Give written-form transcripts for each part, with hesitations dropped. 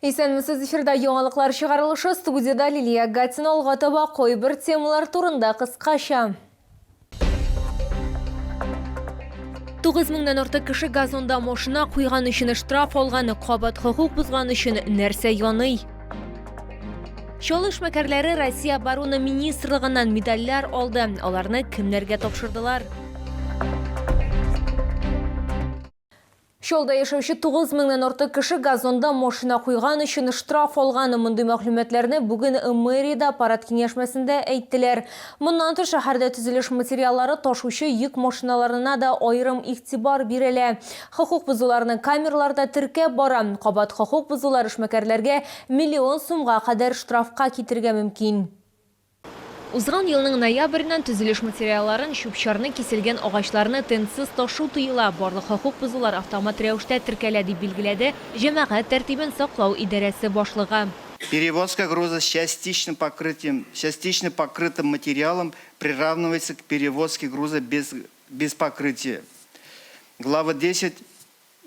Исәнмесез, эфирда яңалыклар чыгарылышы, студияда Лилия Гатина алга таба койбір темалар турында кыскача. 9 меңнән артык кеше газонда машина куйган өчен штраф алган, кабат хукук бузган өчен нәрсә яный? Чаллы эшмәкәрләре Россия оборона министрлыгыннан медальләр алды. Аларны кемнәргә тапшырдылар? Чаллыда яшәүче 9 меңнән артык кеше газонда машина куйган өчен штраф алган. Мондый мәгълүматларны бүген мэриядә аппарат киңәшмәсендә әйттеләр. Моннан тыш шәһәрдә төзелеш материаллары ташучы йөк машиналарына да аерым игътибар бирелә. Хукук бузуларның камераларда теркәп бара. Кабат хукук бузулар эшмәкәрләргә миллион сумга кадәр штрафка китергә мөмкин. Узган елның ноябреннән төзелеш материалларын, чүп-чарны, киселгән агачларны тынсыз ташу тыела. Барлык хукук бузулар автомат рәвештә теркәлә дип билгеләде җәмәгать тәртибен саклау идарәсе башлыгы. Перевозка груза с частично покрытым материалом приравнивается к перевозке груза без покрытия. Глава 10.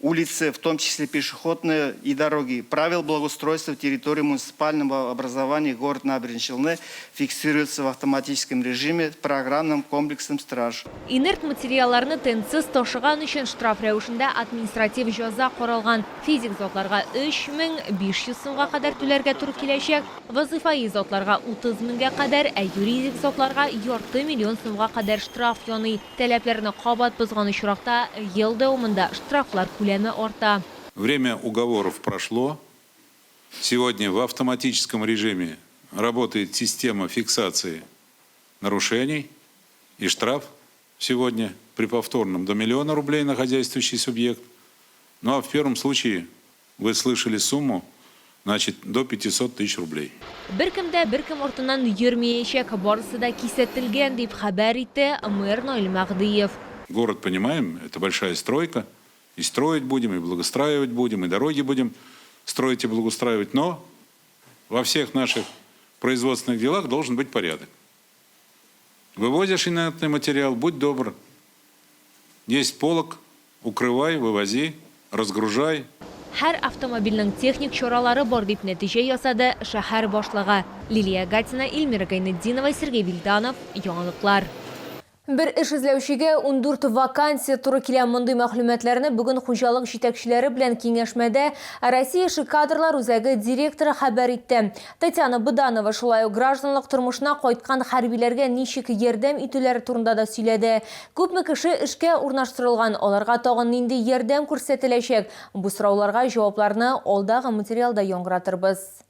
Улицы, в том числе пешеходные и дороги. Правил благоустройства территории муниципального образования город Набережные Челны фиксируются в автоматическом режиме программным комплексом «Страж». Инерт материалларны тынсыз ташыган өчен штраф рәвешендә административ җәза каралган. Физик затларга 3500 сумга кадәр түләргә туры киләчәк. Вазифаи затларга 30 меңгә кадәр, юридик затларга ярты миллион сумга кадәр штраф яный. Таләпләрне кабат бозган очракта ел дәвамында штрафлар Время уговоров прошло. Сегодня в автоматическом режиме работает система фиксации нарушений. И штраф сегодня при повторном до 1 000 000 рублей на хозяйствующий субъект. Ну а в первом случае вы слышали сумму, значит, до 500 000 рублей. Беркемдә беркем артыннан йөрмәячәк, барысы да кисәтелгән дип хәбәр итте мэр Наил Мәгъдиев. Город, понимаем, это большая стройка. И строить будем, и благоустраивать будем, и дороги будем строить и благоустраивать. Но во всех наших производственных делах должен быть порядок. Вывозишь инертный материал, будь добр. Есть полок, укрывай, вывози, разгружай. Һәр автомобильнең техник чаралары бар дип нәтиҗә ясады шәһәр башлыгы. Лилия Гатина, Эльмира Гайнетдинова, Сергей Вильданов. Яңалыклар. Бер эш эзләүчегә 14 вакансия туры килә. Мондый мәгълүматларны бүген хуҗалык җитәкчеләре белән киңәшмәдә Россия эше кадрлар үзәге директоры хәбәр итте. Татьяна Быданова шулай ук гражданлык тормышына кайткан хәрбиләргә ничек ярдәм итүләре турында да сөйләде. Күпме кеше эшкә урнаштырылган, аларга тагын нинди ярдәм күрсәтеләчәк? Бу сорауларга җавапларны алдагы материалда яңгыратырбыз.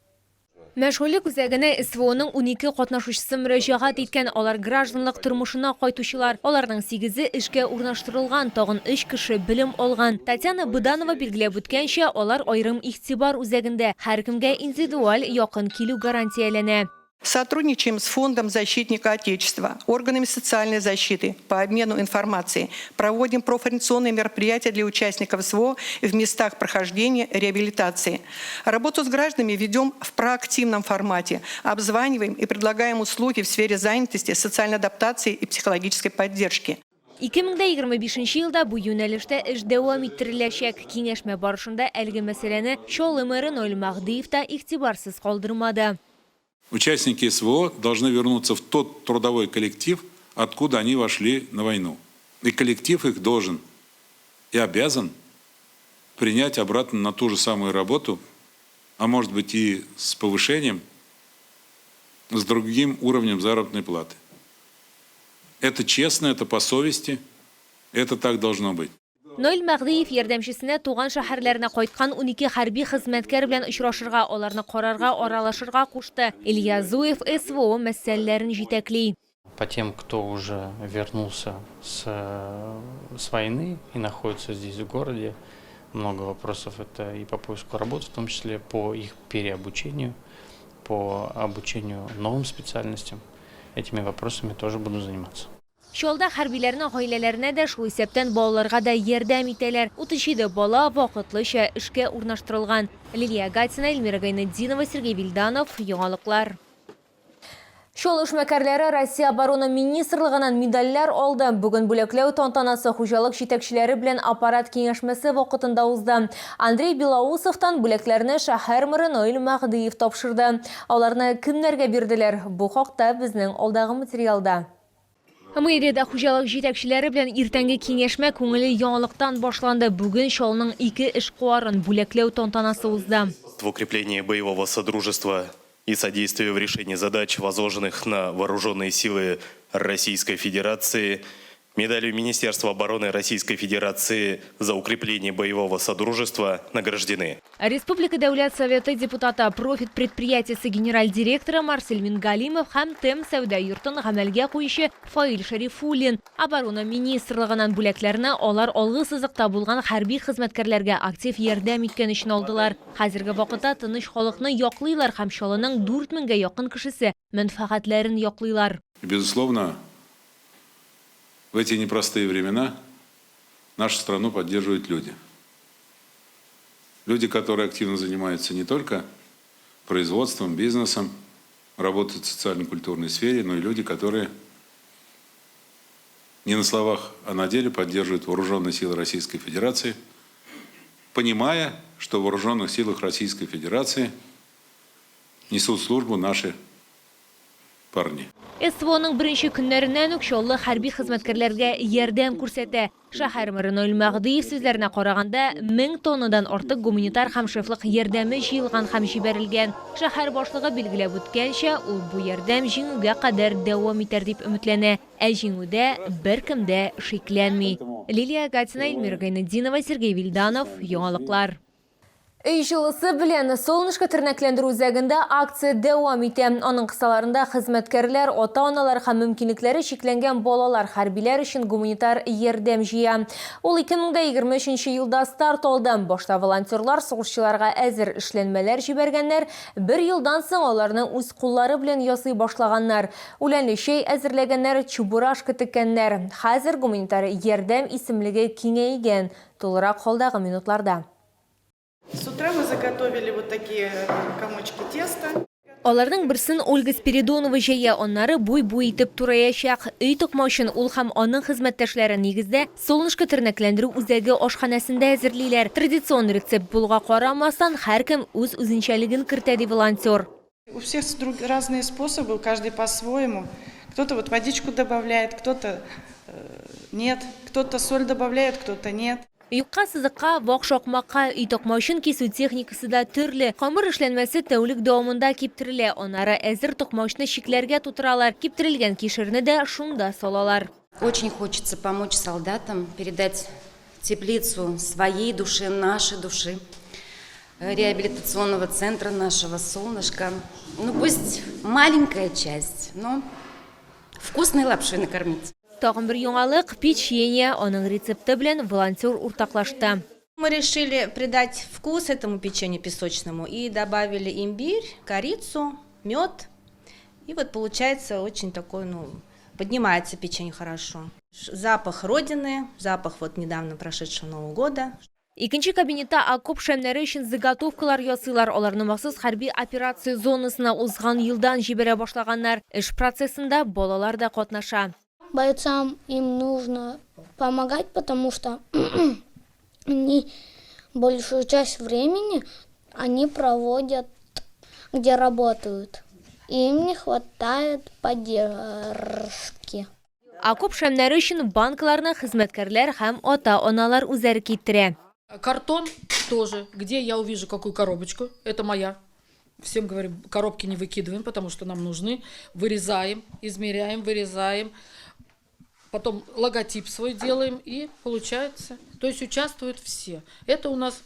Мәшгульлек үзәгенә СВОның 12 катнашучысы мөрәҗәгать иткән. Алар гражданлык тормышына кайтучылар. Аларның 8-е эшкә урнаштырылган, тагын 3 кеше белем алган. Татьяна Быданова билгеләп үткәнчә, алар аерым игътибар үзәгендә. Һәркемгә индивидуаль якын килү гарантияләнә. Сотрудничаем с Фондом защитника Отечества, органами социальной защиты по обмену информацией. Проводим профориентационные мероприятия для участников СВО в местах прохождения реабилитации. Работу с гражданами ведем в проактивном формате. Обзваниваем и предлагаем услуги в сфере занятости, социальной адаптации и психологической поддержки. 2025 елда бу юнәлештә эш дәвам иттереләчәк. Киңәшмә барышында әлеге мәсьәләне Чаллы мэры Наил Мәгъдиев та игътибарсыз калдырмады. Участники СВО должны вернуться в тот трудовой коллектив, откуда они вошли на войну. И коллектив их должен и обязан принять обратно на ту же самую работу, а может быть и с повышением, с другим уровнем заработной платы. Это честно, это по совести, это так должно быть. Наил Мәгъдиев ярдәмчесенә туган шәһәрләренә кайткан 12 хәрби хезмәткәр белән очрашырга, аларны карарга, аралашырга кушты. Илья Зуев СВО мәсьәләләрен җитәкли. По тем, кто уже вернулся с войны и находится здесь в городе, много вопросов это и по поиску работы, в том числе по их переобучению, по обучению новым специальностям. Этими вопросами тоже буду заниматься. Чаллыда хәрбиләрнең гаиләләренә дә шул исәптән балаларга да ярдәм итәләр. 37 бала вакытлыча эшкә урнаштырылган. Лилия Гатина, Эльмира Гайнетдинова, Сергей Вильданов. Яңалыклар. Шол эшмәкәрләре Россия оборона министрлыгынан медальләр алды. Бүген бүләкләү тантанасы хуҗалык җитәкчеләре белән аппарат киңәшмәсе вакытында узды. Андрей Белоусовтан бүләкләрне шәһәр мэры Наил Мәгъдиев тапшырды. Аларны кемнәргә бирделәр? Бу хакта безнең алдагы материалда. Мэрияда хуҗалык җитәкчеләре белән иртәнге киңәшмә күңелле яңалыктан башланды. Бүген шолның 2 эшкуарын бүләкләү тантанасы узды. В укреплении боевого содружества и содействию в решении задач, возложенных на вооруженные силы Российской Федерации, медалью Министерства обороны Российской Федерации за укрепление боевого содружества награждены. Республика Дәүләт Советы депутаты профит предприятиясе генераль директоры Марсель Мингалимов һәм ТЭМ сәүдә йортын гамәлгә куючы Фаил Шәрифуллин оборона министрлыгынан бүләкләрне алар алгы сызыкта булган хәрби хезмәткәрләргә актив ярдәм иткән өчен алдылар. Хәзерге вакытта тыныч халыкны яклыйлар һәм шалының 4000-гә якын кешесе мәнфәгатьләрен яклыйлар. Безусловно, в эти непростые времена нашу страну поддерживают люди. Люди, которые активно занимаются не только производством, бизнесом, работают в социально-культурной сфере, но и люди, которые не на словах, а на деле поддерживают вооруженные силы Российской Федерации, понимая, что в вооруженных силах Российской Федерации несут службу наши парни. СВОның беренче көннәреннән үк шоллы хәрби хезмәткәрләргә ярдәм күрсәтә. Шәһәр мэры Наил Мәгъдиев сүзләренә караганда 1000 тоннадан артык гуманитар һәм шефлык ярдәме җыелган һәм җибәрелгән. Шәһәр башлыгы билгеләп үткәнчә, ул бу ярдәм җиңүгә кадәр дәвам итәр дип өметләнә. Ә җиңүдә беркем дә шикләнми. Лилия Гатина, Эльмира Гайнетдинова, Сергей Вильданов, Яңалыклар. Өй җылысы белән солнышка тернәкләндерү үзәгендә акция дәвам итә. Аның кысаларында хезмәткәрләр, ата-аналар һәм мөмкинлекләре чикләнгән балалар хәрбиләр өчен гуманитар ярдәм җыя. Ул 2023 елда старт алды. Башта волонтерлар сугышчыларга әзер эшләнмәләр җибәргәннәр, 1 елдан соң аларны үз куллары белән ясый башлаганнар. Үләнле чәй әзерләгәннәр, чубурашка теккәннәр. Хәзер гуманитар ярдәм исемлеге киңәйгән. Тулырак халдагы минутларда. С утра мы заготовили вот такие комочки теста. Аларның берсен Ольга Спиридонова җыя, аннары буй-буй итеп тураячак. Өй токмау өчен ул һәм аның хезмәттәшләре нигездә солнышка тернәкләндерү үзәге ашханәсендә әзерлиләр. Традицион рецепт булуга карамастан, һәркем үз үзенчәлеген кертә ди волонтер. У всех разные способы, каждый по-своему. Кто-то вот водичку добавляет, кто-то нет, кто-то соль добавляет, кто-то нет. Юкка сызыкка, вак шакмакка, өй токмау өчен кисү техникасы да төрле. Камыр эшләнмәсе тәүлек дәвамында киптерелә. Аннары әзер токмаучны шикләргә тутыралар. Киптерелгән кишерне дә шунда салалар. Очень хочется помочь солдатам, передать теплицу своей души, нашей души, реабилитационного центра нашего солнышка. Ну пусть маленькая часть, но вкусной лапшой накормить. Тагын бер яңалык печенье, аның рецепты белән волонтер уртаклашты. Мы решили придать вкус этому печенью песочному и добавили имбирь, корицу, мед. И вот получается очень такой, поднимается печенье хорошо. Запах родины, запах вот недавно прошедшего Нового года. Икенче кабинетта окоп шәмнәре өчен заготовкалар ясыйлар. Аларны махсус хәрби операция зонасына узган елдан җибәрә башлаганнар. Эш процессында балалар да катнаша. Бойцам им нужно помогать, потому что они большую часть времени они проводят, где работают. Им не хватает поддержки. Окоп шәмнәре өчен банкларны хезмәткәрләр һәм ата-аналар үзләре китерә. Картон тоже, где я увижу какую коробочку, это моя. Всем говорим, коробки не выкидываем, потому что нам нужны. Вырезаем, измеряем, вырезаем. Потом логотип свой делаем и получается. То есть участвуют все. Это у нас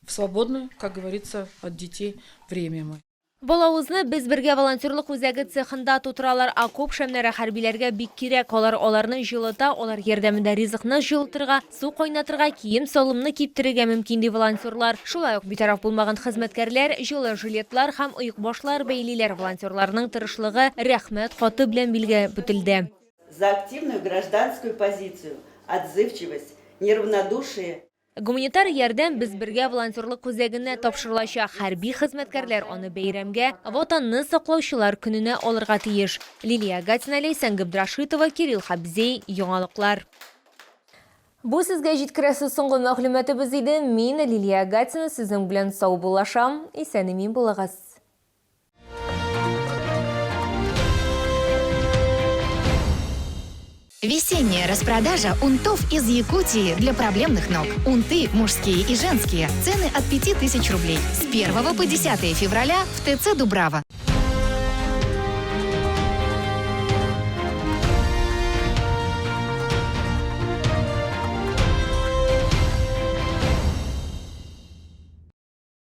в свободное, как говорится, от детей время мы. Балавызны без бергә волонтерлык үзәге цехында тутыралар. Окоп шәмнәре хәрбиләргә бик кирәк. Аларны җылыта, алар ярдәмендә ризыкны җылытырга, су кайнатырга, кием салымны киптерергә мөмкин ди волонтерлар. Шулай ук битараф булмаган хезмәткәрләр җылы жилетлар һәм оек башлар бәйлиләр. Волонтерларның тырышлыгы рәхмәт хаты белән билгә бөтелде. За активную гражданскую позицию, отзывчивость, неравнодушие. Гуманитар ярдәм без бергә волонтерлык күзәгенә тапшырылачак хәрби хезмәткәрләр аны бәйрәмгә, ватанны саклаучылар көненә алырга тиеш. Лилия Гатина, Лейсан Габдрашитова, Кирилл Хабзей, яңалыклар. Бу сезгә җиткерәсе соңгы мәгълүматыбыз иде. Мин Лилия Гатина сезнең белән сау булашам. Исән-имин булыгыз. Весенняя распродажа унтов из Якутии для проблемных ног. Унты мужские и женские. Цены от 5000 рублей. С 1 по 10 февраля в ТЦ Дубрава.